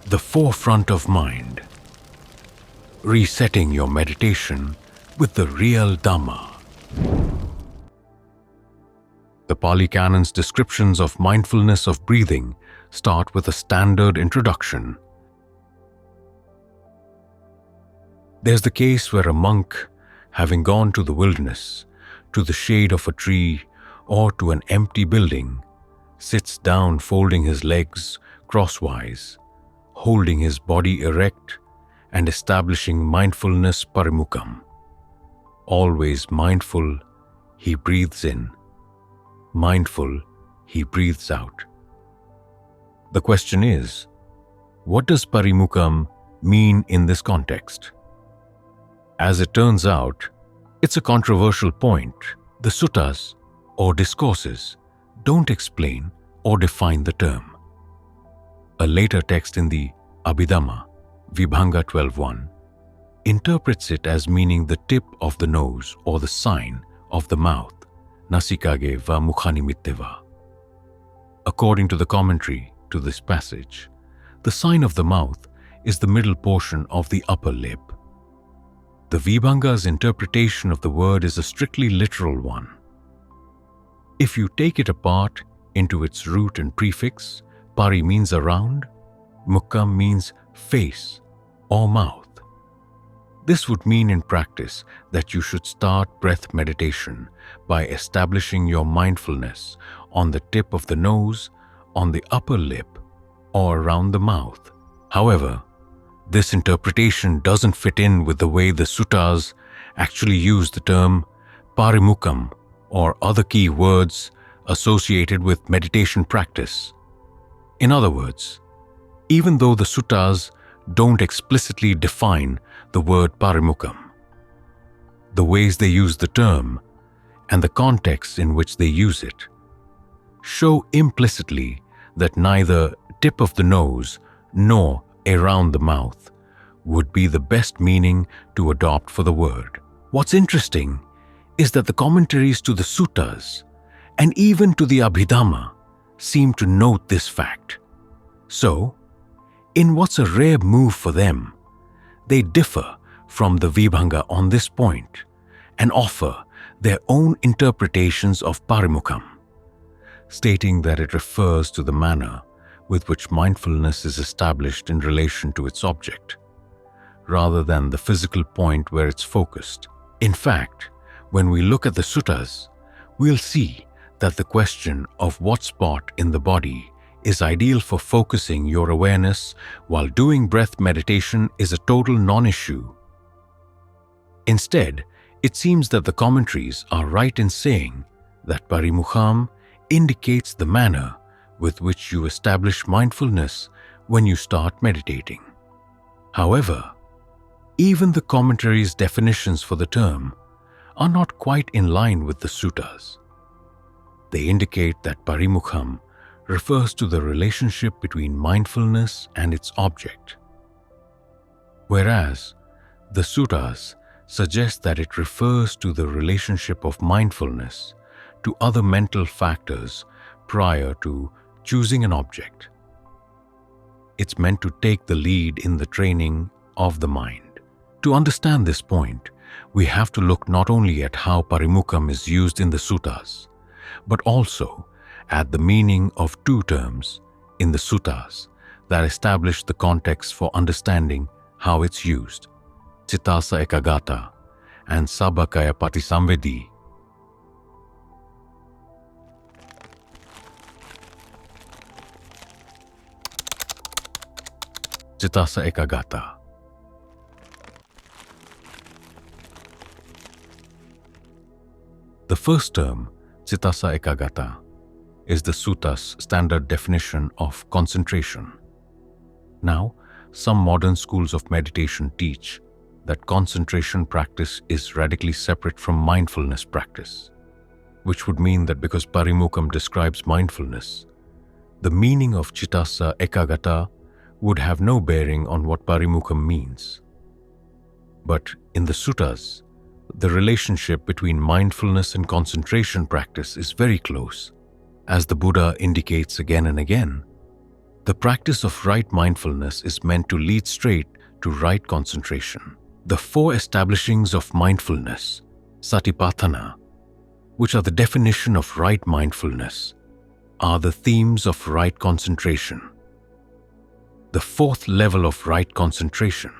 the forefront of mind, resetting your meditation with the Real Dhamma. The Pali Canon's descriptions of mindfulness of breathing start with a standard introduction. There's the case where a monk, having gone to the wilderness, to the shade of a tree, or to an empty building, sits down folding his legs crosswise, holding his body erect and establishing mindfulness Parimukhaṁ. Always mindful, he breathes in. Mindful, he breathes out. The question is, what does Parimukhaṁ mean in this context? As it turns out, it's a controversial point. The suttas, or discourses, don't explain or define the term. A later text in the Abhidhamma, Vibhanga 12.1, interprets it as meaning the tip of the nose or the sign of the mouth, nasikage va mukhanimitteva. According to the commentary to this passage, the sign of the mouth is the middle portion of the upper lip. The Vibhanga's interpretation of the word is a strictly literal one. If you take it apart into its root and prefix, pari means around, mukhaṁ means face or mouth. This would mean in practice that you should start breath meditation by establishing your mindfulness on the tip of the nose, on the upper lip, or around the mouth. However, this interpretation doesn't fit in with the way the suttas actually use the term Parimukhaṁ or other key words associated with meditation practice. In other words, even though the suttas don't explicitly define the word Parimukhaṁ, the ways they use the term and the context in which they use it show implicitly that neither tip of the nose nor around the mouth would be the best meaning to adopt for the word. What's interesting is that the commentaries to the suttas and even to the Abhidhamma seem to note this fact. So, in what's a rare move for them, they differ from the Vibhanga on this point and offer their own interpretations of Parimukhaṁ, stating that it refers to the manner with which mindfulness is established in relation to its object, rather than the physical point where it's focused. In fact, when we look at the suttas, we'll see that the question of what spot in the body is ideal for focusing your awareness while doing breath meditation is a total non-issue. Instead, it seems that the commentaries are right in saying that Parimukhaṁ indicates the manner with which you establish mindfulness when you start meditating. However, even the commentaries' definitions for the term are not quite in line with the suttas. They indicate that Parimukhaṁ refers to the relationship between mindfulness and its object, whereas the suttas suggest that it refers to the relationship of mindfulness to other mental factors prior to choosing an object. It's meant to take the lead in the training of the mind. To understand this point, we have to look not only at how Parimukhaṁ is used in the suttas, but also at the meaning of two terms in the suttas that establish the context for understanding how it's used: Cittassa ekagata and Sabhakaya patisamvedi. Cittassa ekagata. The first term, Cittassa ekagata, is the Sutta's standard definition of concentration. Now, some modern schools of meditation teach that concentration practice is radically separate from mindfulness practice, which would mean that because Parimukhaṁ describes mindfulness, the meaning of Cittassa ekagata would have no bearing on what Parimukhaṁ means. But in the suttas, the relationship between mindfulness and concentration practice is very close. As the Buddha indicates again and again, The practice of right mindfulness is meant to lead straight to right concentration. The four establishings of mindfulness, satipatthana, which are the definition of right mindfulness, are the themes of right concentration. The fourth level of right concentration,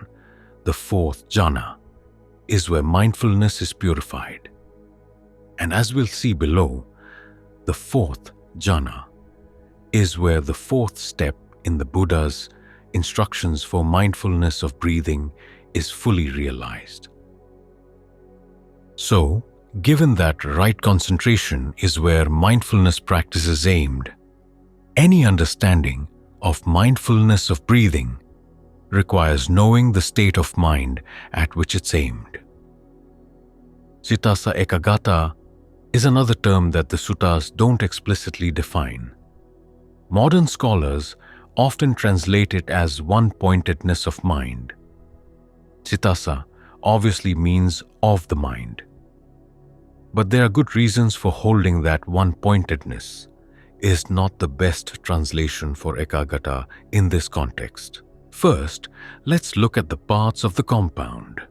the fourth jhana, is where mindfulness is purified. And as we'll see below, the fourth jhana is where the fourth step in the Buddha's instructions for mindfulness of breathing is fully realized. So, given that right concentration is where mindfulness practice is aimed, any understanding of mindfulness of breathing requires knowing the state of mind at which it's aimed. Cittassa ekagata is another term that the suttas don't explicitly define. Modern scholars often translate it as one-pointedness of mind. Cittassa obviously means of the mind. But there are good reasons for holding that one-pointedness is not the best translation for ekagata in this context. First, let's look at the parts of the compound.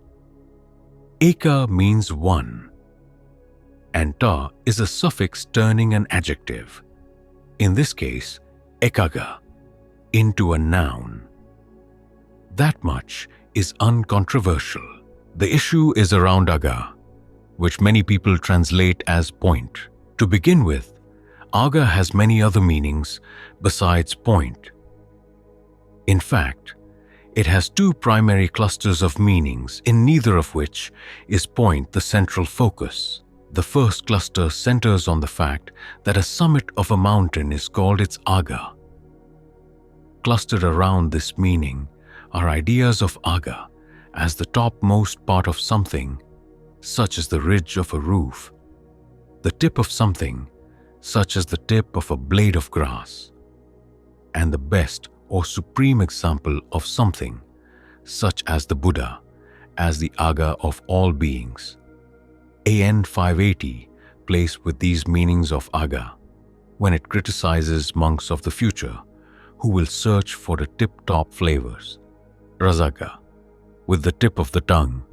Eka means one, and ta is a suffix turning an adjective, in this case, ekaga, into a noun. That much is uncontroversial. The issue is around aga, which many people translate as point. To begin with, aga has many other meanings besides point. In fact, it has two primary clusters of meanings, in neither of which is point the central focus. The first cluster centers on the fact that a summit of a mountain is called its aga. Clustered around this meaning are ideas of aga as the topmost part of something, such as the ridge of a roof, the tip of something, such as the tip of a blade of grass, and the best or supreme example of something, such as the Buddha, as the aga of all beings. AN 580 plays with these meanings of aga when it criticizes monks of the future who will search for the tip-top flavors. Rasaga, with the tip of the tongue.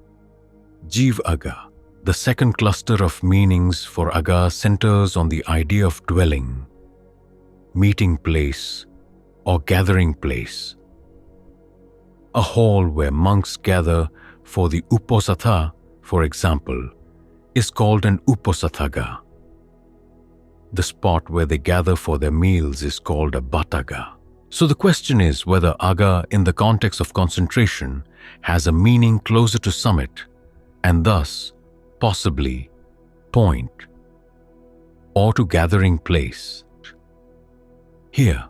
Jiv aga, the second cluster of meanings for aga, centers on the idea of dwelling, meeting place, or gathering place. A hall where monks gather for the uposatha, for example, is called an uposathaga. The spot where they gather for their meals is called a bhattaga. So the question is whether aga in the context of concentration has a meaning closer to summit and thus, possibly, point, or to gathering place. Here,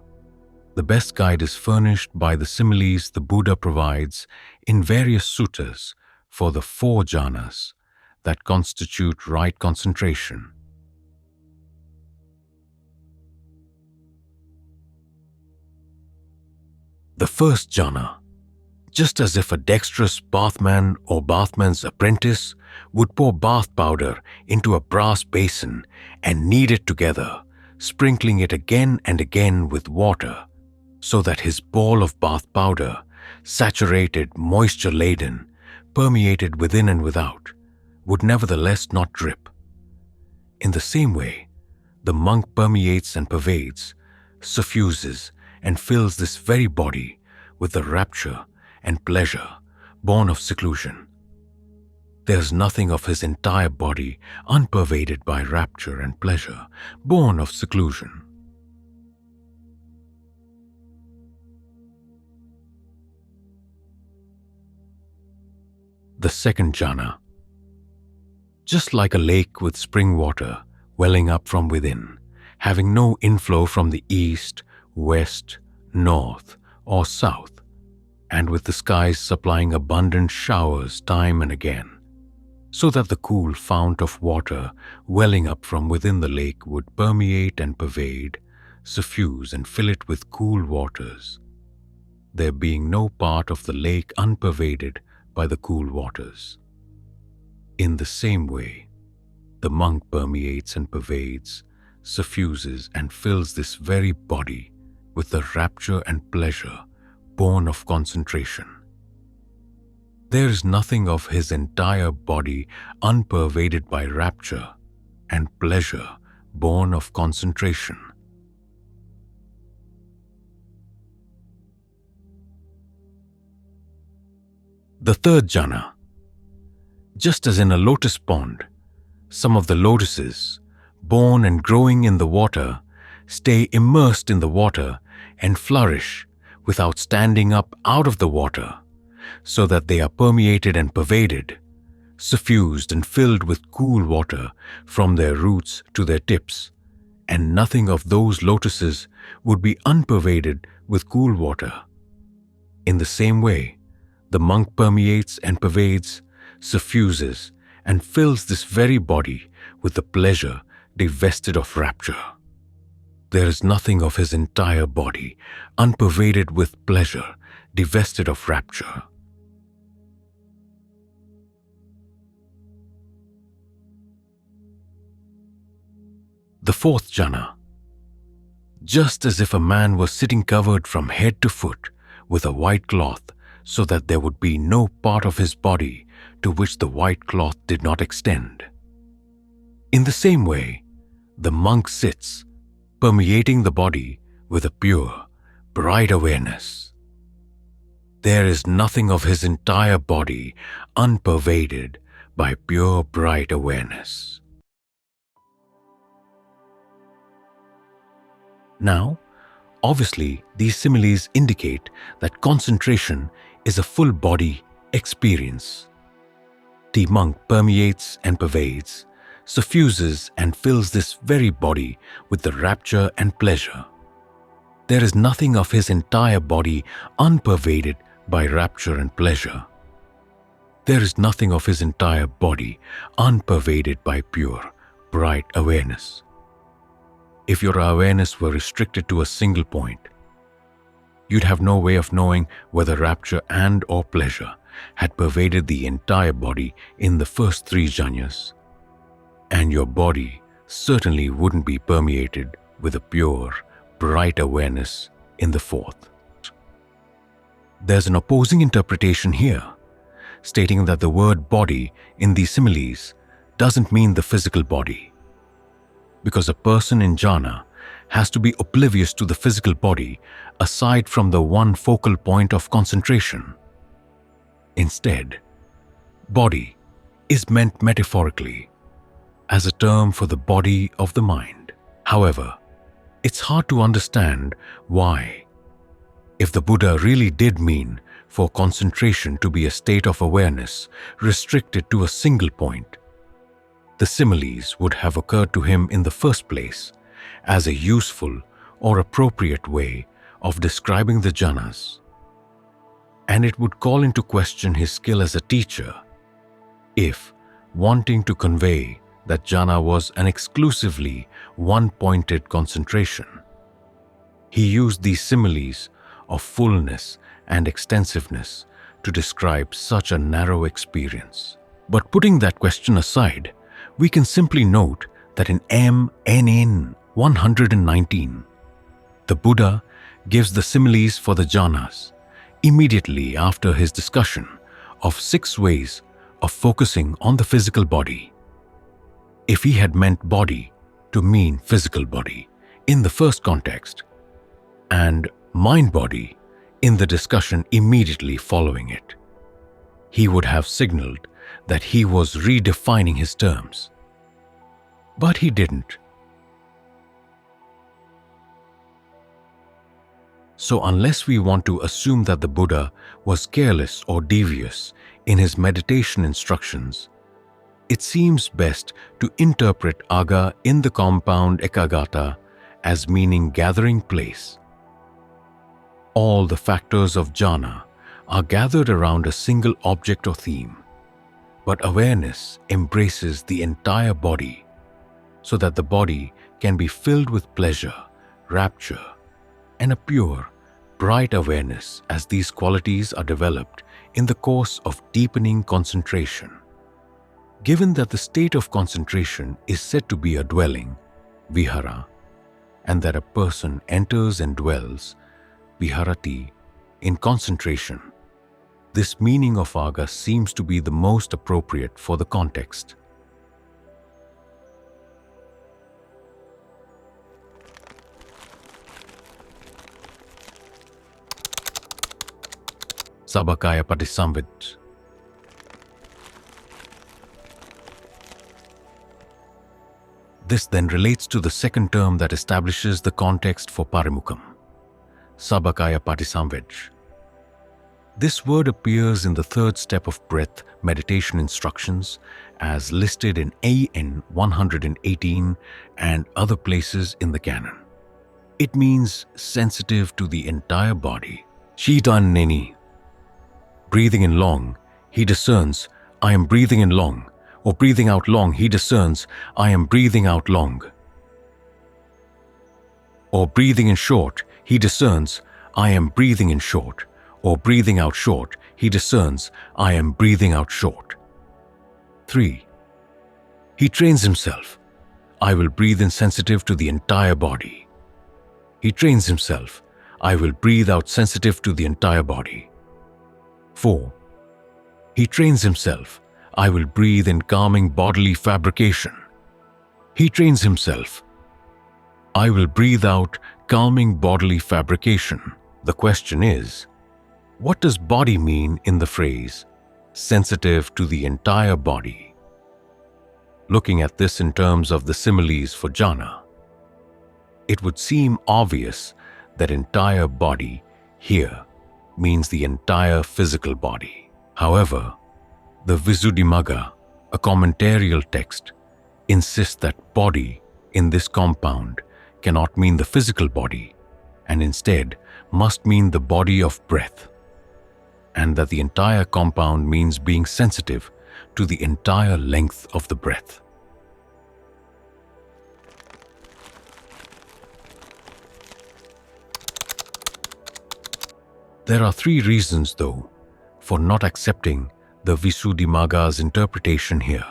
the best guide is furnished by the similes the Buddha provides in various suttas for the four jhanas that constitute right concentration. The first jhana, just as if a dexterous bathman or bathman's apprentice would pour bath powder into a brass basin and knead it together, sprinkling it again and again with water, so that his ball of bath powder, saturated, moisture-laden, permeated within and without, would nevertheless not drip. In the same way, the monk permeates and pervades, suffuses and fills this very body with the rapture and pleasure born of seclusion. There is nothing of his entire body unpervaded by rapture and pleasure born of seclusion. The second jhana, just like a lake with spring water welling up from within, having no inflow from the east, west, north, or south, and with the skies supplying abundant showers time and again, so that the cool fount of water welling up from within the lake would permeate and pervade, suffuse and fill it with cool waters, there being no part of the lake unpervaded by the cool waters. In the same way, the monk permeates and pervades, suffuses and fills this very body with the rapture and pleasure born of concentration. There is nothing of his entire body unpervaded by rapture and pleasure born of concentration. The third jhana. Just as in a lotus pond, some of the lotuses, born and growing in the water, stay immersed in the water and flourish without standing up out of the water, so that they are permeated and pervaded, suffused and filled with cool water from their roots to their tips, and nothing of those lotuses would be unpervaded with cool water. In the same way, the monk permeates and pervades, suffuses and fills this very body with the pleasure divested of rapture. There is nothing of his entire body unpervaded with pleasure divested of rapture. The fourth jhana. Just as if a man was sitting covered from head to foot with a white cloth, so that there would be no part of his body to which the white cloth did not extend. In the same way, the monk sits, permeating the body with a pure, bright awareness. There is nothing of his entire body unpervaded by pure, bright awareness. Now, obviously, these similes indicate that concentration is a full body experience. The monk permeates and pervades, suffuses and fills this very body with the rapture and pleasure. There is nothing of his entire body unpervaded by rapture and pleasure. There is nothing of his entire body unpervaded by pure, bright awareness. If your awareness were restricted to a single point, you'd have no way of knowing whether rapture and or pleasure had pervaded the entire body in the first three jhanas, and your body certainly wouldn't be permeated with a pure, bright awareness in the fourth. There's an opposing interpretation here, stating that the word body in these similes doesn't mean the physical body, because a person in jhana has to be oblivious to the physical body aside from the one focal point of concentration. Instead, body is meant metaphorically as a term for the body of the mind. However, it's hard to understand why, if the Buddha really did mean for concentration to be a state of awareness restricted to a single point, the similes would have occurred to him in the first place as a useful or appropriate way of describing the jhanas, and it would call into question his skill as a teacher if, wanting to convey that jhana was an exclusively one-pointed concentration, he used these similes of fullness and extensiveness to describe such a narrow experience. But putting that question aside, we can simply note that in MNN 119, the Buddha gives the similes for the jhanas immediately after his discussion of 6 ways of focusing on the physical body. If he had meant body to mean physical body in the first context, and mind-body in the discussion immediately following it, he would have signaled that he was redefining his terms. But he didn't. So unless we want to assume that the Buddha was careless or devious in his meditation instructions, it seems best to interpret aga in the compound ekagata as meaning gathering place. All the factors of jhana are gathered around a single object or theme, but awareness embraces the entire body so that the body can be filled with pleasure, rapture, and a pure, bright awareness as these qualities are developed in the course of deepening concentration. Given that the state of concentration is said to be a dwelling, vihara, and that a person enters and dwells, viharati, in concentration. This meaning of aga seems to be the most appropriate for the context. Sabakaya Patisamvid. This then relates to the second term that establishes the context for Parimukhaṁ, Sabakaya Patisamvid. This word appears in the third step of breath meditation instructions as listed in AN 118 and other places in the canon. It means sensitive to the entire body. Shitan Neni. Breathing in long, he discerns, I am breathing in long. Or breathing out long, he discerns, I am breathing out long. Or breathing in short, he discerns, I am breathing in short. Or breathing out short, he discerns, I am breathing out short. 3. He trains himself, I will breathe in sensitive to the entire body. He trains himself, I will breathe out sensitive to the entire body. 4. He trains himself, I will breathe in calming bodily fabrication. He trains himself, I will breathe out calming bodily fabrication. The question is, what does body mean in the phrase, sensitive to the entire body? Looking at this in terms of the similes for jhana, it would seem obvious that entire body here means the entire physical body. However, the Visuddhimagga, a commentarial text, insists that body in this compound cannot mean the physical body and instead must mean the body of breath, and that the entire compound means being sensitive to the entire length of the breath. There are 3 reasons, though, for not accepting the Visuddhimagga's interpretation here.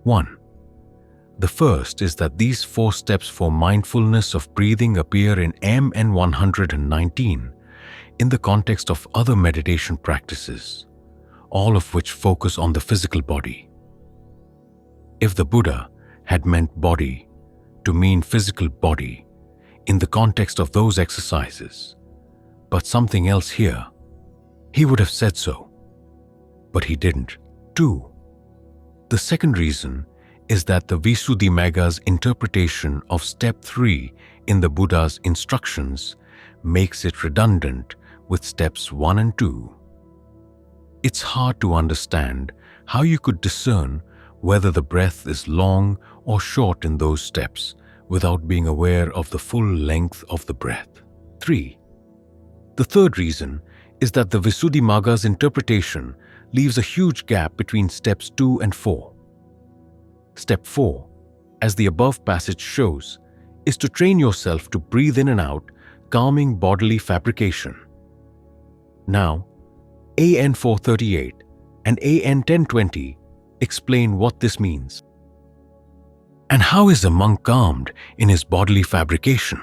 1. The first is that these 4 steps for mindfulness of breathing appear in MN 119 in the context of other meditation practices, all of which focus on the physical body. If the Buddha had meant body to mean physical body in the context of those exercises, but something else here, he would have said so. But he didn't. 2. The second reason is that the Visuddhimagga's interpretation of step 3 in the Buddha's instructions makes it redundant with steps 1 and 2. It's hard to understand how you could discern whether the breath is long or short in those steps without being aware of the full length of the breath. 3. The third reason is that the Visuddhimagga's interpretation leaves a huge gap between steps 2 and 4. Step 4, as the above passage shows, is to train yourself to breathe in and out, calming bodily fabrication. Now, AN 438 and AN 1020 explain what this means. And how is a monk calmed in his bodily fabrication?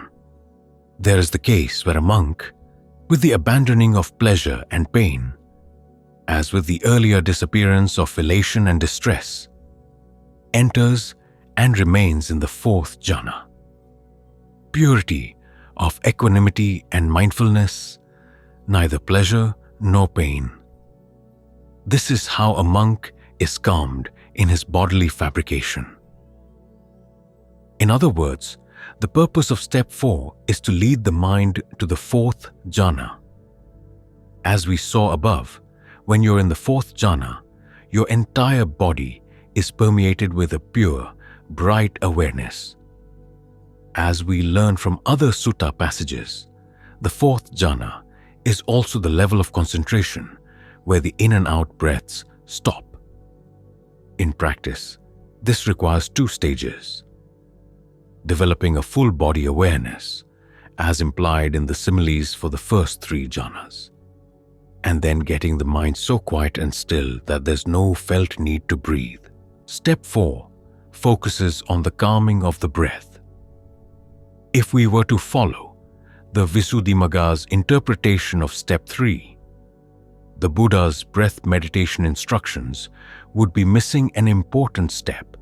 There is the case where a monk, with the abandoning of pleasure and pain, as with the earlier disappearance of elation and distress, enters and remains in the 4th jhana. Purity of equanimity and mindfulness, neither pleasure nor pain. This is how a monk is calmed in his bodily fabrication. In other words, the purpose of step 4 is to lead the mind to the 4th jhana. As we saw above, when you're in the 4th jhana, your entire body is permeated with a pure, bright awareness. As we learn from other sutta passages, the 4th jhana is also the level of concentration where the in and out breaths stop. In practice, this requires 2 stages. Developing a full body awareness, as implied in the similes for the first 3 jhanas, and then getting the mind so quiet and still that there's no felt need to breathe. Step 4 focuses on the calming of the breath. If we were to follow the Visuddhimagga's interpretation of Step 3, the Buddha's breath meditation instructions would be missing an important step: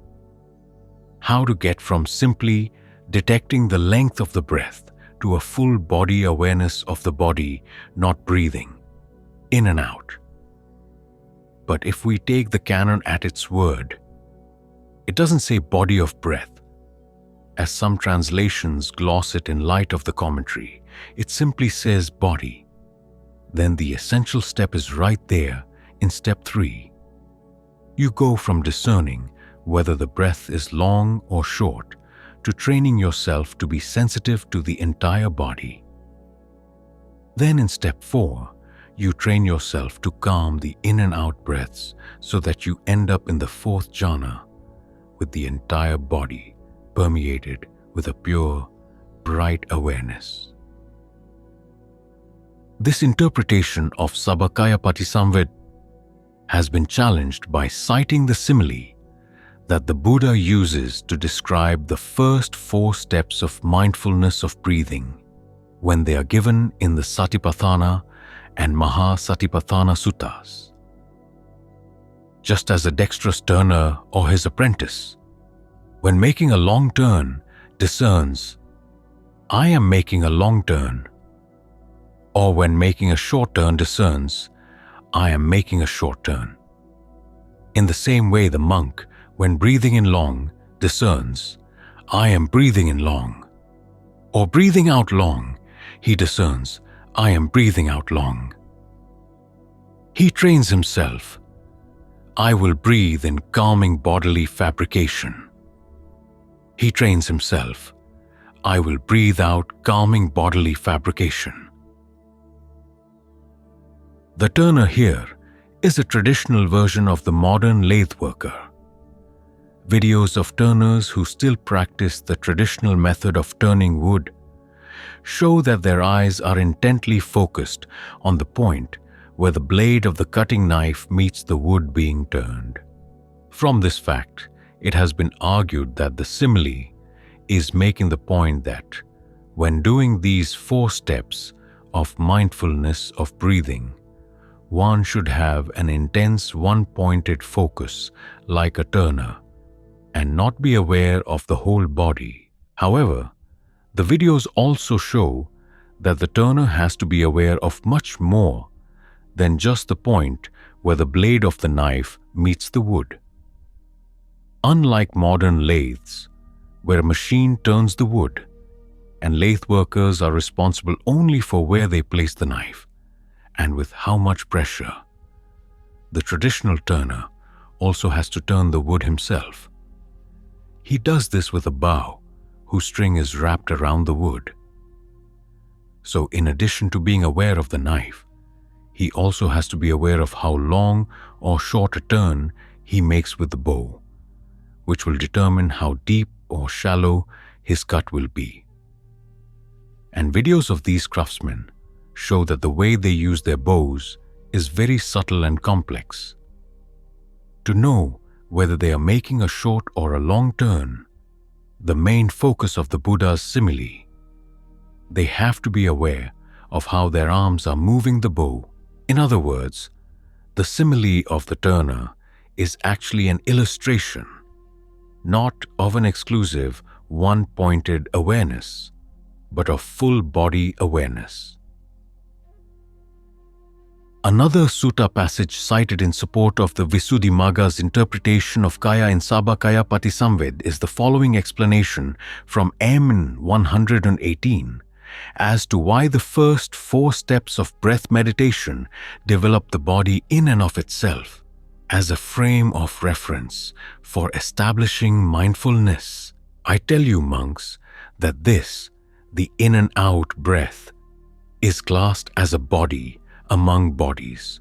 how to get from simply detecting the length of the breath to a full body awareness of the body not breathing in and out. But if we take the canon at its word, it doesn't say body of breath, as some translations gloss it in light of the commentary. It simply says body. Then the essential step is right there in Step 3. You go from discerning whether the breath is long or short to training yourself to be sensitive to the entire body. Then in Step 4, you train yourself to calm the in and out breaths so that you end up in the 4th jhana with the entire body permeated with a pure, bright awareness. This interpretation of Sabakaya Patisamved has been challenged by citing the simile that the Buddha uses to describe the first 4 steps of mindfulness of breathing when they are given in the Satipatthana and Mahasatipatthana Suttas. Just as a dexterous turner or his apprentice, when making a long turn, discerns, "I am making a long turn," or when making a short turn, discerns, "I am making a short turn." In the same way, the monk, when breathing in long, discerns, "I am breathing in long," or breathing out long, he discerns, "I am breathing out long." He trains himself, "I will breathe in calming bodily fabrication." He trains himself, "I will breathe out calming bodily fabrication." The turner here is a traditional version of the modern lathe worker. Videos of turners who still practice the traditional method of turning wood show that their eyes are intently focused on the point where the blade of the cutting knife meets the wood being turned. From this fact, it has been argued that the simile is making the point that when doing these 4 steps of mindfulness of breathing, one should have an intense one-pointed focus like a turner and not be aware of the whole body. However, the videos also show that the turner has to be aware of much more than just the point where the blade of the knife meets the wood. Unlike modern lathes, where a machine turns the wood, and lathe workers are responsible only for where they place the knife and with how much pressure, the traditional turner also has to turn the wood himself. He does this with a bow whose string is wrapped around the wood. So in addition to being aware of the knife, he also has to be aware of how long or short a turn he makes with the bow, which will determine how deep or shallow his cut will be. And videos of these craftsmen show that the way they use their bows is very subtle and complex. To know whether they are making a short or a long turn, the main focus of the Buddha's simile, they have to be aware of how their arms are moving the bow. In other words, the simile of the turner is actually an illustration, not of an exclusive, one-pointed awareness, but of full body awareness. Another sutta passage cited in support of the Visuddhimagga's interpretation of Kaya in Sabakaya Patisamved is the following explanation from M 118 as to why the first 4 steps of breath meditation develop the body in and of itself as a frame of reference for establishing mindfulness. I tell you, monks, that this, the in and out breath, is classed as a body among bodies,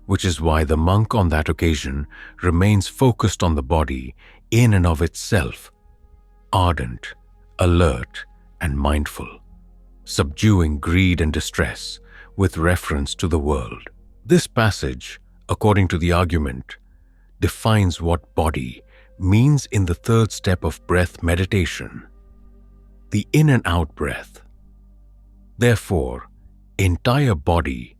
which is why the monk on that occasion remains focused on the body in and of itself, ardent, alert, and mindful, subduing greed and distress with reference to the world. This passage, according to the argument, defines what body means in the third step of breath meditation, the in and out breath. Therefore, entire body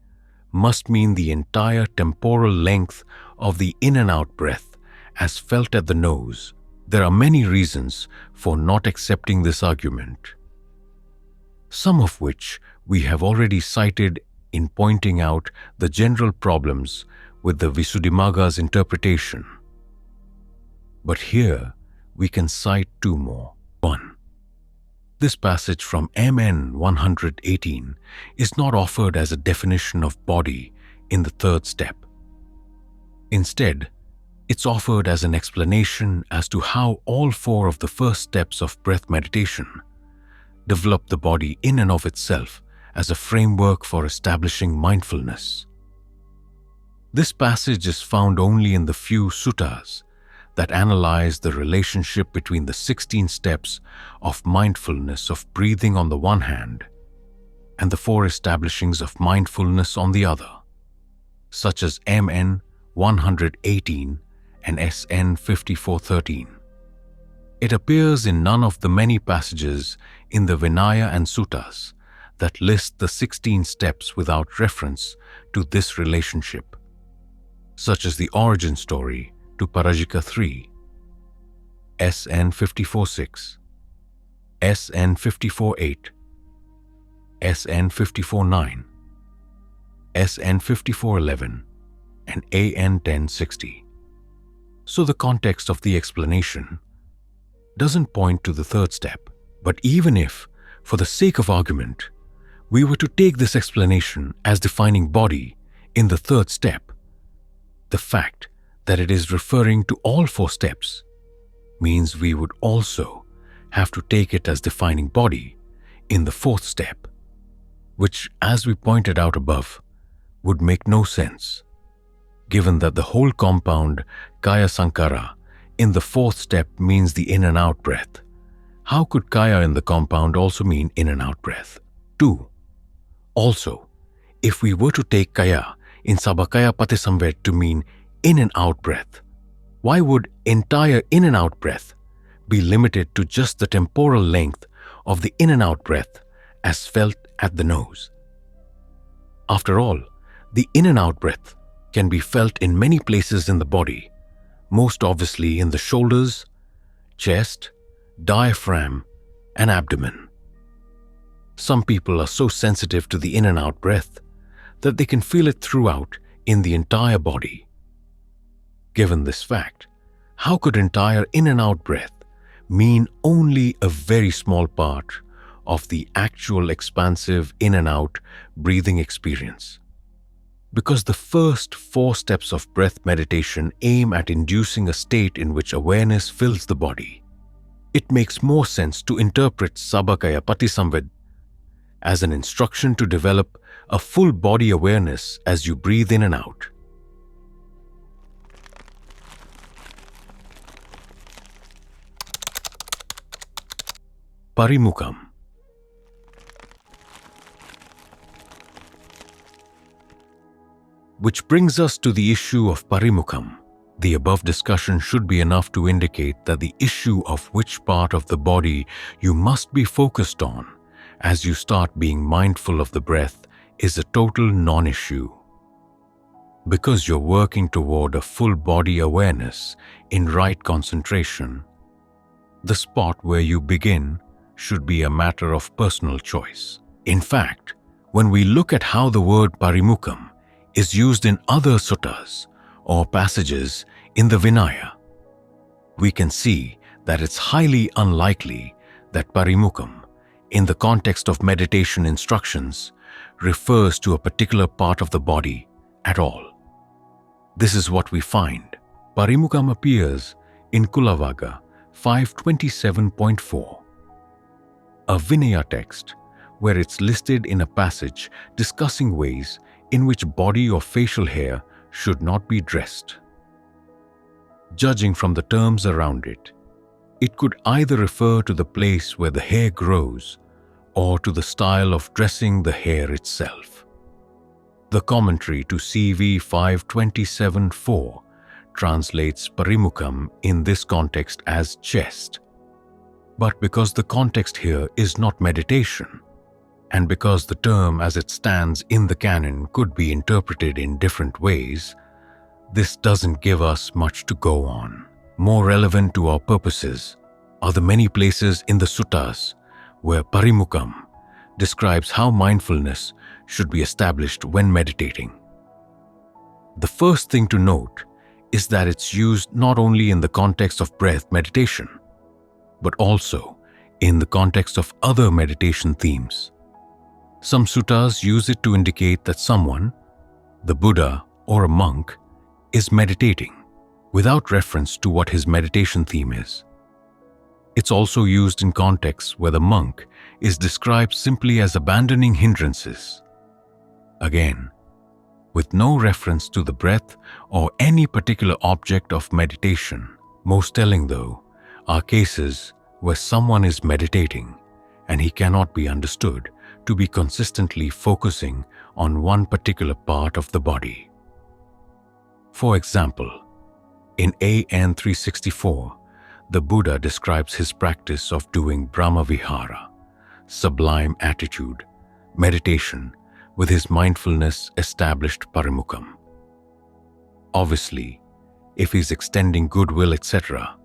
must mean the entire temporal length of the in and out breath as felt at the nose. There are many reasons for not accepting this argument, some of which we have already cited in pointing out the general problems with the Visuddhimagga's interpretation. But here we can cite two more. 1. This passage from MN 118 is not offered as a definition of body in the third step. Instead, it's offered as an explanation as to how all four of the first steps of breath meditation develop the body in and of itself as a framework for establishing mindfulness. This passage is found only in the few suttas that analyze the relationship between the 16 steps of mindfulness of breathing on the one hand and the four establishings of mindfulness on the other, such as MN 118 and SN 5413. It appears in none of the many passages in the Vinaya and Suttas that list the 16 steps without reference to this relationship, such as the origin story to Parajika 3, SN 54.6, SN 54.8, SN 54.9, SN 54.11, and AN 1060. So the context of the explanation doesn't point to the third step. But even if, for the sake of argument, we were to take this explanation as defining body in the third step, the fact that it is referring to all four steps means we would also have to take it as defining body in the fourth step, which, as we pointed out above, would make no sense, given that the whole compound Kaya Sankara in the fourth step means the in and out breath. How could Kaya in the compound also mean in and out breath? 2. Also, if we were to take Kaya in Sabakaya Patisamved to mean in and out breath, why would entire in and out breath be limited to just the temporal length of the in and out breath as felt at the nose? After all, the in and out breath can be felt in many places in the body, most obviously in the shoulders, chest, diaphragm, and abdomen. Some people are so sensitive to the in and out breath that they can feel it throughout in the entire body. Given this fact, how could entire in and out breath mean only a very small part of the actual expansive in and out breathing experience? Because the first four steps of breath meditation aim at inducing a state in which awareness fills the body, it makes more sense to interpret Sabakaya Patisamved as an instruction to develop a full body awareness as you breathe in and out. Parimukhaṁ. Which brings us to the issue of Parimukhaṁ. The above discussion should be enough to indicate that the issue of which part of the body you must be focused on as you start being mindful of the breath is a total non-issue. Because you're working toward a full body awareness in right concentration, the spot where you begin should be a matter of personal choice. In fact, when we look at how the word Parimukhaṁ is used in other suttas or passages in the Vinaya, we can see that it's highly unlikely that Parimukhaṁ, in the context of meditation instructions, refers to a particular part of the body at all. This is what we find. Parimukhaṁ appears in Kulavagga 527.4, a Vinaya text where it's listed in a passage discussing ways in which body or facial hair should not be dressed. Judging from the terms around it, it could either refer to the place where the hair grows or to the style of dressing the hair itself. The commentary to CV 527-4 translates Parimukhaṁ in this context as chest. But because the context here is not meditation, and because the term as it stands in the canon could be interpreted in different ways, this doesn't give us much to go on. More relevant to our purposes are the many places in the suttas where Parimukhaṁ describes how mindfulness should be established when meditating. The first thing to note is that it's used not only in the context of breath meditation, but also in the context of other meditation themes. Some suttas use it to indicate that someone, the Buddha or a monk, is meditating without reference to what his meditation theme is. It's also used in contexts where the monk is described simply as abandoning hindrances. Again, with no reference to the breath or any particular object of meditation. Most telling, though, are cases where someone is meditating and he cannot be understood to be consistently focusing on one particular part of the body. For example, in AN 364, the Buddha describes his practice of doing Brahma Vihara, sublime attitude, meditation, with his mindfulness established Parimukhaṁ. Obviously, if he's extending goodwill, etc.,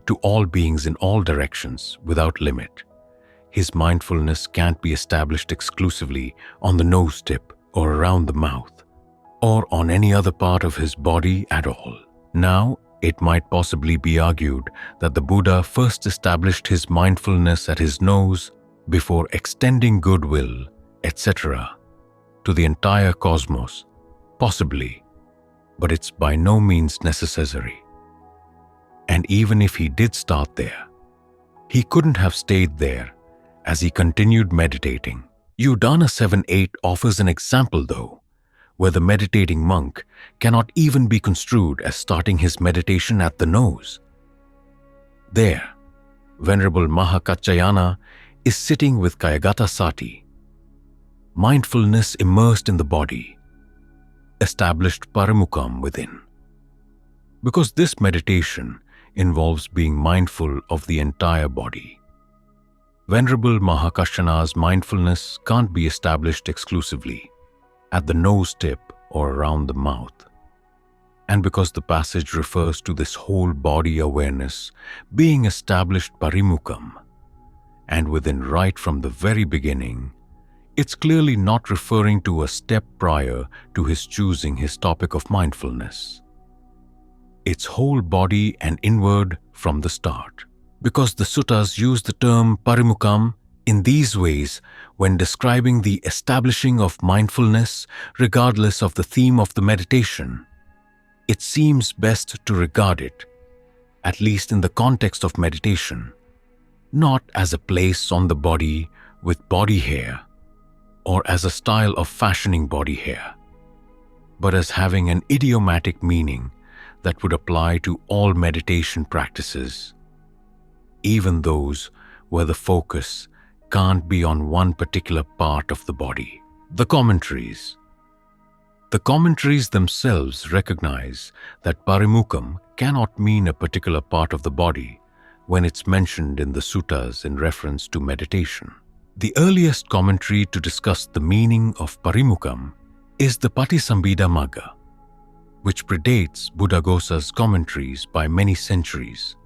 to all beings in all directions without limit, his mindfulness can't be established exclusively on the nose tip or around the mouth, or on any other part of his body at all. Now, it might possibly be argued that the Buddha first established his mindfulness at his nose before extending goodwill, etc., to the entire cosmos, possibly, but it's by no means necessary. And even if he did start there, he couldn't have stayed there as he continued meditating. Udana 7.8 offers an example, though, where the meditating monk cannot even be construed as starting his meditation at the nose. There, Venerable Mahakaccayana is sitting with Kayagata Sati, mindfulness immersed in the body, established Parimukhaṁ within. Because this meditation involves being mindful of the entire body, Venerable Mahakaccayana's mindfulness can't be established exclusively at the nose tip or around the mouth. And because the passage refers to this whole body awareness being established Parimukhaṁ and within right from the very beginning, it's clearly not referring to a step prior to his choosing his topic of mindfulness. It's whole body and inward from the start. Because the suttas use the term Parimukhaṁ in these ways when describing the establishing of mindfulness regardless of the theme of the meditation, it seems best to regard it, at least in the context of meditation, not as a place on the body with body hair or as a style of fashioning body hair, but as having an idiomatic meaning that would apply to all meditation practices, even those where the focus can't be on one particular part of the body. The commentaries themselves recognize that Parimukhaṁ cannot mean a particular part of the body when it's mentioned in the suttas in reference to meditation. The earliest commentary to discuss the meaning of Parimukhaṁ is the Patisambhida Magga, which predates Buddhaghosa's commentaries by many centuries.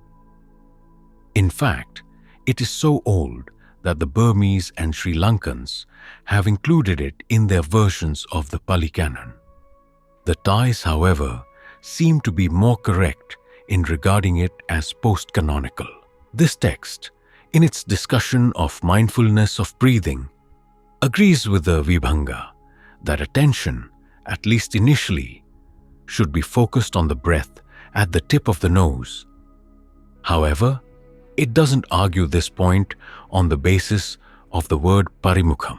In fact, it is so old that the Burmese and Sri Lankans have included it in their versions of the Pali Canon. The Thais, however, seem to be more correct in regarding it as post-canonical. This text, in its discussion of mindfulness of breathing, agrees with the Vibhanga that attention, at least initially, should be focused on the breath at the tip of the nose. However, it doesn't argue this point on the basis of the word Parimukhaṁ.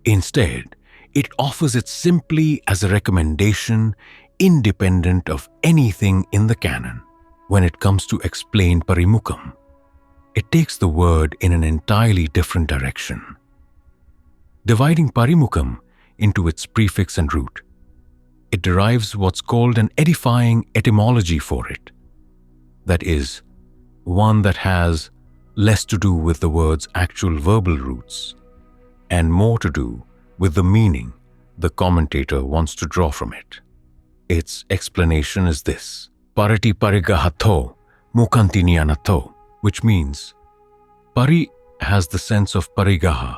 Instead, it offers it simply as a recommendation independent of anything in the canon. When it comes to explain Parimukhaṁ, it takes the word in an entirely different direction. Dividing Parimukhaṁ into its prefix and root. It derives what's called an edifying etymology for it. That is, one that has less to do with the word's actual verbal roots and more to do with the meaning the commentator wants to draw from it. Its explanation is this: Parati parigahatho mukhanti niyanatho, which means pari has the sense of parigaha,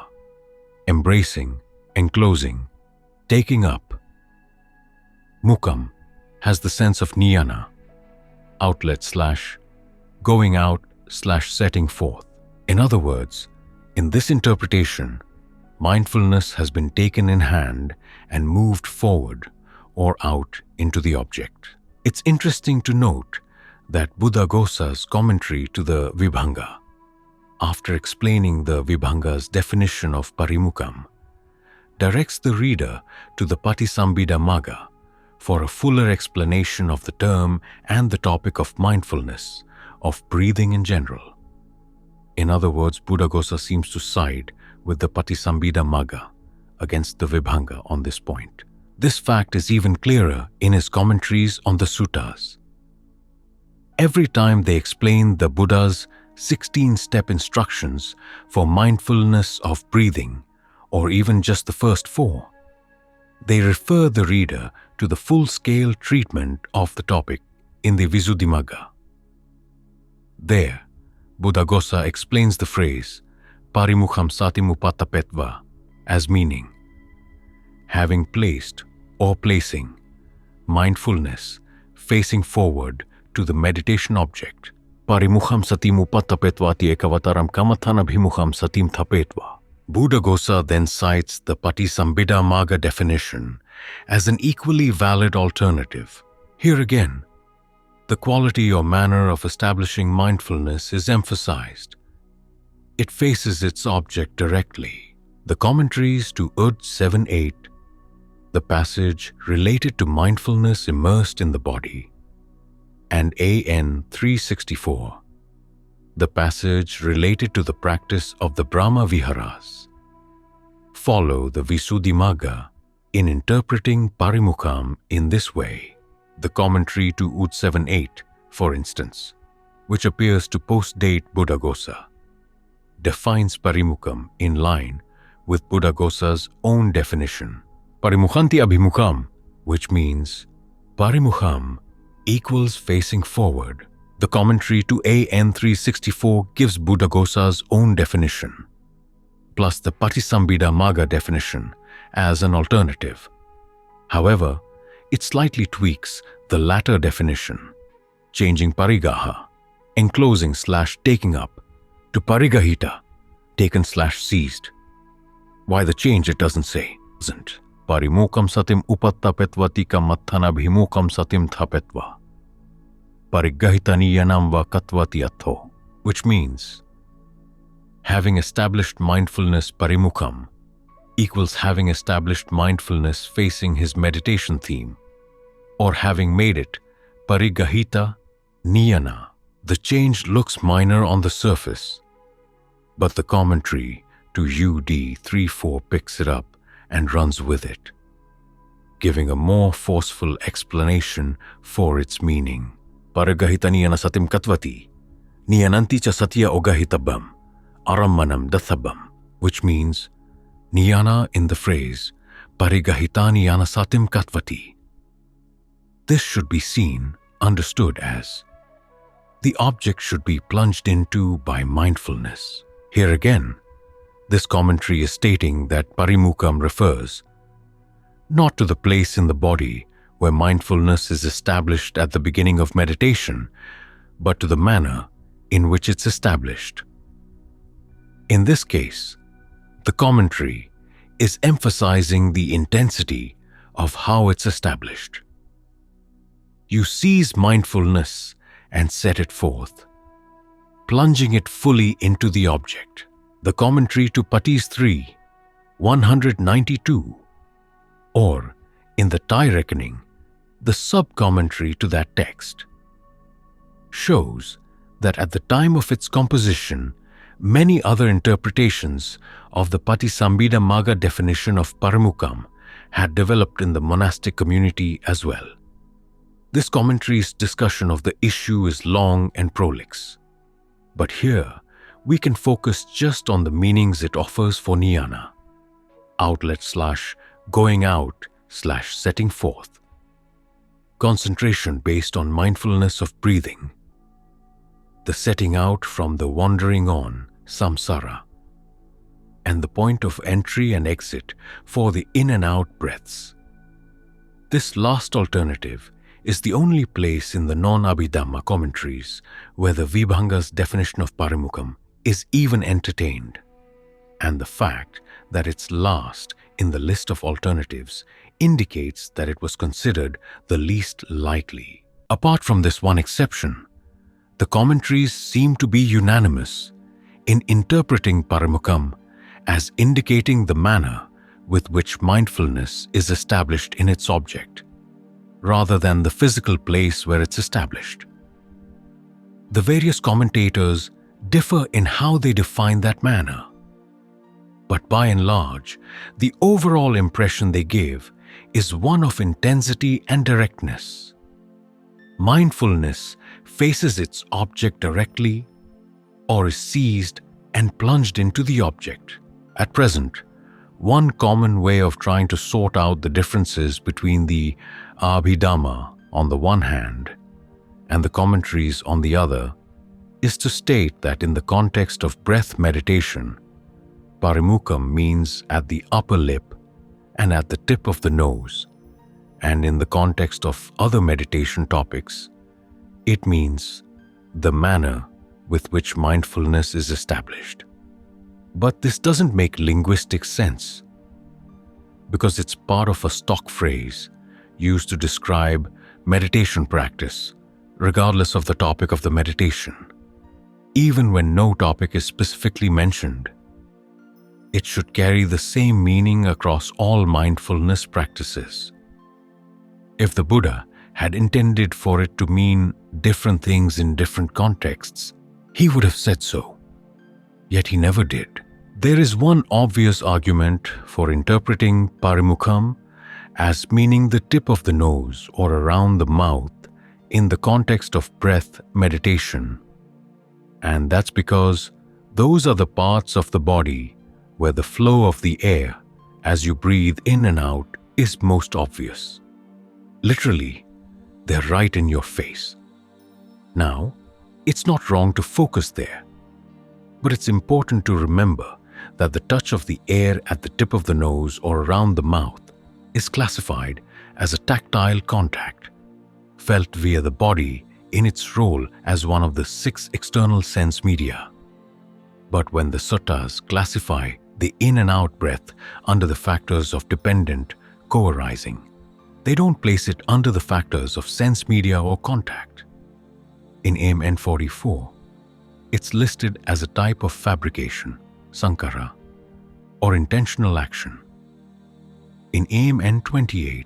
embracing, enclosing, taking up. Mukham has the sense of niyana, outlet / going out / setting forth. In other words, in this interpretation, mindfulness has been taken in hand and moved forward or out into the object. It's interesting to note that Buddhaghosa's commentary to the Vibhanga, after explaining the Vibhanga's definition of Parimukhaṁ, directs the reader to the Patisambhida Magga for a fuller explanation of the term and the topic of mindfulness, of breathing in general. In other words, Buddhaghosa seems to side with the Patisambhida Magga against the Vibhanga on this point. This fact is even clearer in his commentaries on the suttas. Every time they explain the Buddha's 16-step instructions for mindfulness of breathing, or even just the first 4, they refer the reader to the full-scale treatment of the topic in the Visuddhimagga. There, Buddhaghosa explains the phrase Parimukhaṁ satimupatapetva as meaning having placed or placing mindfulness facing forward to the meditation object. Parimukhaṁ satimupatapetvati ekavataram kamathanabhimukhaṁ satim thapetva. Buddhaghosa then cites the Patisambhida Magga definition as an equally valid alternative. Here again, the quality or manner of establishing mindfulness is emphasized. It faces its object directly. The commentaries to Ud 7.8, the passage related to mindfulness immersed in the body, and AN 364, the passage related to the practice of the Brahma Viharas, follow the Visuddhimagga in interpreting Parimukhaṁ in this way. The commentary to Ud 7.8, for instance, which appears to post-date Buddhaghosa, defines Parimukhaṁ in line with Buddhaghosa's own definition, Parimukhanti abhimukhaṁ, which means Parimukhaṁ equals facing forward. The commentary to AN 364 gives Buddhaghosa's own definition, plus the Patisambhida Magga definition as an alternative. However, it slightly tweaks the latter definition, changing parigaha, enclosing / taking up, to parigahita, taken / seized. Why the change it doesn't say. Parimukhaṁ satim upattapetvati kamathanabhimukhaṁ satim thapetva. Parigahitaniyanam va katvati atho, which means having established mindfulness parimukhaṁ equals having established mindfulness facing his meditation theme, or having made it parigahita niyana. The change looks minor on the surface, but the commentary to UD 3.4 picks it up and runs with it, giving a more forceful explanation for its meaning. Paragahita niyana satim katvati, niyananti cha satya ogahitabam, arammanam dathabam, which means niyana in the phrase parigahita niyana satim katvati. This should be seen, understood as the object should be plunged into by mindfulness. Here again, this commentary is stating that Parimukhaṁ refers not to the place in the body where mindfulness is established at the beginning of meditation, but to the manner in which it's established. In this case, the commentary is emphasizing the intensity of how it's established. You seize mindfulness and set it forth, plunging it fully into the object. The commentary to Patis 3, 192, or in the Thai reckoning, the sub-commentary to that text, shows that at the time of its composition, many other interpretations of the Patisambhida Magga definition of Parimukhaṁ had developed in the monastic community as well. This commentary's discussion of the issue is long and prolix, but here we can focus just on the meanings it offers for jnana, outlet/going out/setting forth, concentration based on mindfulness of breathing, the setting out from the wandering on, samsara, and the point of entry and exit for the in and out breaths. This last alternative is the only place in the non-Abhidhamma commentaries where the Vibhanga's definition of Parimukhaṁ is even entertained, and the fact that it's last in the list of alternatives indicates that it was considered the least likely. Apart from this one exception, the commentaries seem to be unanimous in interpreting Parimukhaṁ as indicating the manner with which mindfulness is established in its object, rather than the physical place where it's established. The various commentators differ in how they define that manner, but by and large, the overall impression they give is one of intensity and directness. Mindfulness faces its object directly or is seized and plunged into the object. At present, one common way of trying to sort out the differences between the Abhidhamma on the one hand and the commentaries on the other is to state that in the context of breath meditation, Parimukhaṁ means at the upper lip and at the tip of the nose, and in the context of other meditation topics, it means the manner with which mindfulness is established. But this doesn't make linguistic sense, because it's part of a stock phrase used to describe meditation practice, regardless of the topic of the meditation. Even when no topic is specifically mentioned, it should carry the same meaning across all mindfulness practices. If the Buddha had intended for it to mean different things in different contexts, he would have said so. Yet he never did. There is one obvious argument for interpreting Parimukhaṁ as meaning the tip of the nose or around the mouth in the context of breath meditation, and that's because those are the parts of the body where the flow of the air as you breathe in and out is most obvious. Literally, they're right in your face. Now, it's not wrong to focus there, but it's important to remember that the touch of the air at the tip of the nose or around the mouth is classified as a tactile contact, felt via the body in its role as one of the 6 external sense media. But when the suttas classify the in and out breath under the factors of dependent co-arising, they don't place it under the factors of sense media or contact. In AIM 44, it's listed as a type of fabrication, sankara, or intentional action. In AIM 28,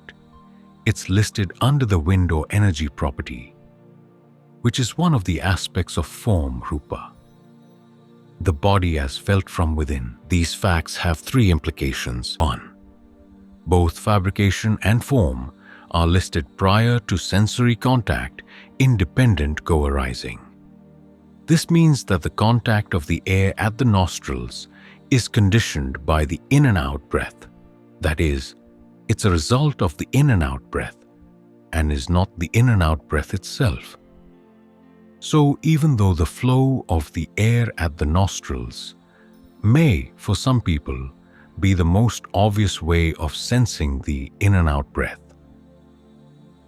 it's listed under the wind or energy property, which is one of the aspects of form, rupa. The body as felt from within. These facts have 3 implications. 1. Both fabrication and form are listed prior to sensory contact, independent co-arising. This means that the contact of the air at the nostrils is conditioned by the in and out breath. That is, it's a result of the in and out breath and is not the in and out breath itself. So even though the flow of the air at the nostrils may, for some people, be the most obvious way of sensing the in and out breath,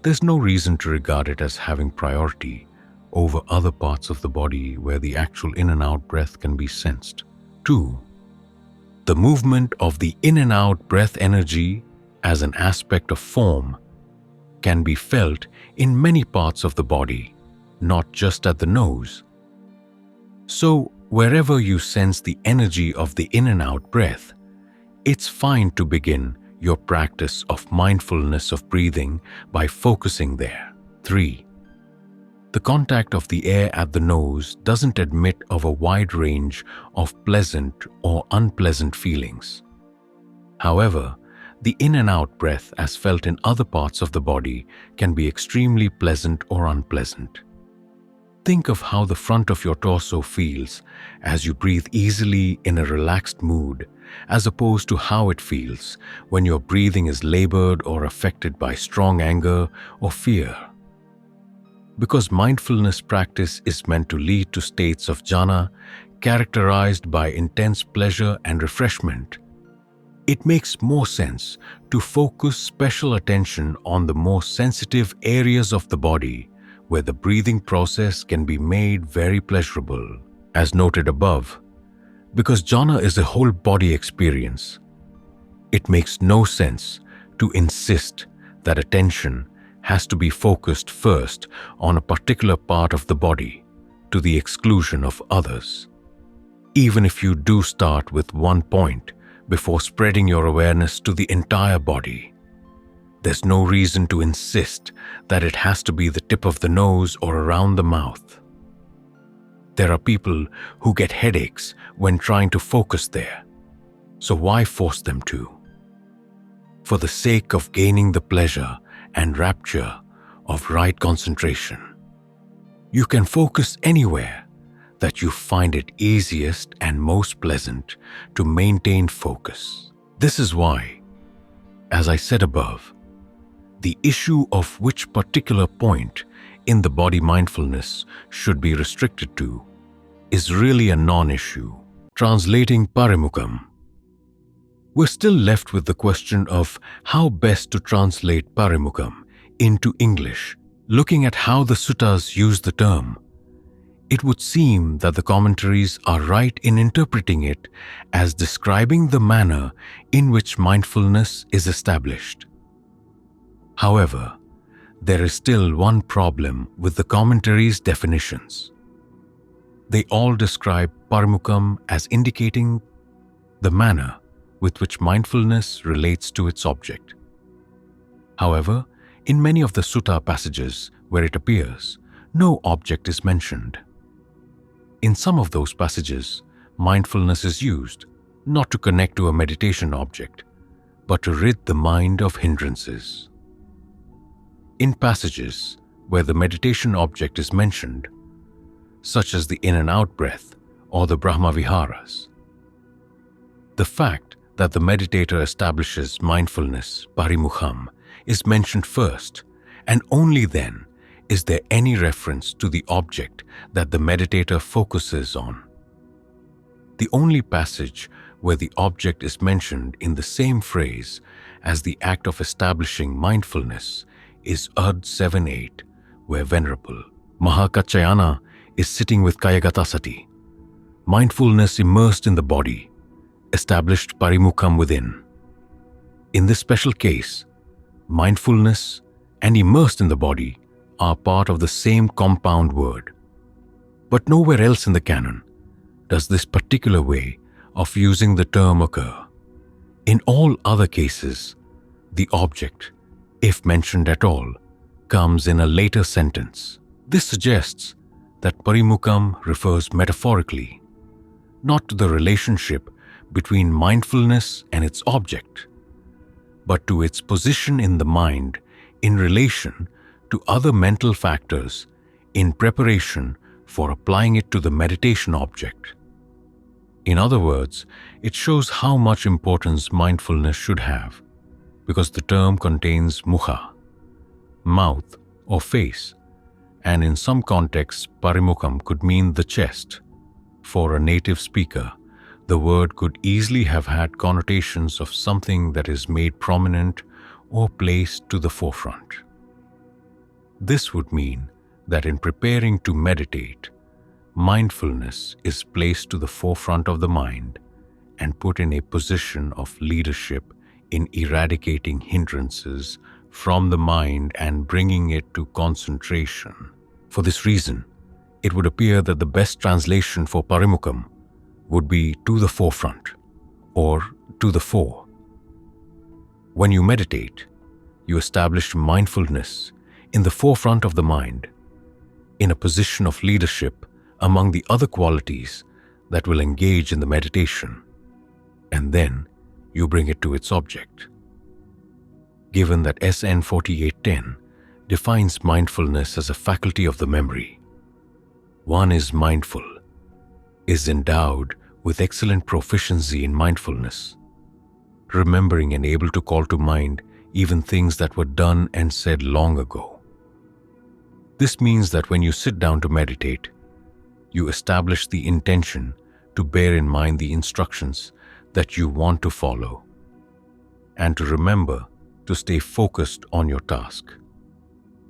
there's no reason to regard it as having priority over other parts of the body where the actual in and out breath can be sensed. 2. The movement of the in and out breath energy as an aspect of form can be felt in many parts of the body, not just at the nose. So, wherever you sense the energy of the in and out breath, it's fine to begin your practice of mindfulness of breathing by focusing there. 3. The contact of the air at the nose doesn't admit of a wide range of pleasant or unpleasant feelings. However, The in and out breath, as felt in other parts of the body, can be extremely pleasant or unpleasant. Think of how the front of your torso feels as you breathe easily in a relaxed mood, as opposed to how it feels when your breathing is labored or affected by strong anger or fear. Because mindfulness practice is meant to lead to states of jhana characterized by intense pleasure and refreshment, it makes more sense to focus special attention on the more sensitive areas of the body where the breathing process can be made very pleasurable, as noted above. Because jhana is a whole body experience, it makes no sense to insist that attention has to be focused first on a particular part of the body to the exclusion of others. Even if you do start with one point before spreading your awareness to the entire body, there's no reason to insist that it has to be the tip of the nose or around the mouth. There are people who get headaches when trying to focus there, so why force them to? For the sake of gaining the pleasure and rapture of right concentration, you can focus anywhere that you find it easiest and most pleasant to maintain focus. This is why, as I said above, the issue of which particular point in the body mindfulness should be restricted to is really a non-issue. Translating Parimukhaṁ, we're still left with the question of how best to translate Parimukhaṁ into English. Looking at how the suttas use the term, it would seem that the commentaries are right in interpreting it as describing the manner in which mindfulness is established. However, there is still one problem with the commentaries' definitions. They all describe Parimukhaṁ as indicating the manner with which mindfulness relates to its object. However, in many of the sutta passages where it appears, no object is mentioned. In some of those passages, mindfulness is used not to connect to a meditation object, but to rid the mind of hindrances. In passages where the meditation object is mentioned, such as the in and out breath or the Brahma Viharas, the fact that the meditator establishes mindfulness, Parimukhaṁ, is mentioned first, and only then is there any reference to the object that the meditator focuses on. The only passage where the object is mentioned in the same phrase as the act of establishing mindfulness is Ad 7.8, where Venerable Mahakacchayana is sitting with Kayagata Sati, mindfulness immersed in the body, established Parimukhaṁ within. In this special case, mindfulness and immersed in the body are part of the same compound word. But nowhere else in the canon does this particular way of using the term occur. In all other cases, the object, if mentioned at all, comes in a later sentence. This suggests that Parimukhaṁ refers metaphorically, not to the relationship between mindfulness and its object, but to its position in the mind in relation to other mental factors in preparation for applying it to the meditation object. In other words, it shows how much importance mindfulness should have, because the term contains mukha, mouth or face, and in some contexts Parimukhaṁ could mean the chest. For a native speaker, the word could easily have had connotations of something that is made prominent or placed to the forefront. This would mean that in preparing to meditate, mindfulness is placed to the forefront of the mind and put in a position of leadership in eradicating hindrances from the mind and bringing it to concentration. For this reason, it would appear that the best translation for Parimukhaṁ would be to the forefront or to the fore. When you meditate, you establish mindfulness in the forefront of the mind, in a position of leadership among the other qualities that will engage in the meditation, and then you bring it to its object. given that SN 4810 defines mindfulness as a faculty of the memory. One is mindful, is endowed with excellent proficiency in mindfulness, remembering and able to call to mind even things that were done and said long ago. This means that when you sit down to meditate, you establish the intention to bear in mind the instructions that you want to follow, and to remember to stay focused on your task.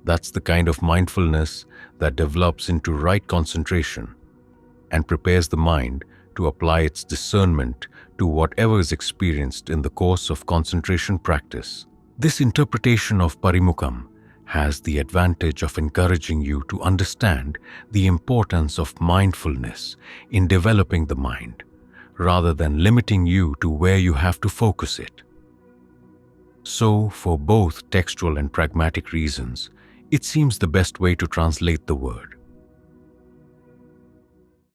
That's the kind of mindfulness that develops into right concentration and prepares the mind to apply its discernment to whatever is experienced in the course of concentration practice. This interpretation of Parimukhaṁ has the advantage of encouraging you to understand the importance of mindfulness in developing the mind, rather than limiting you to where you have to focus it. So, for both textual and pragmatic reasons, it seems the best way to translate the word.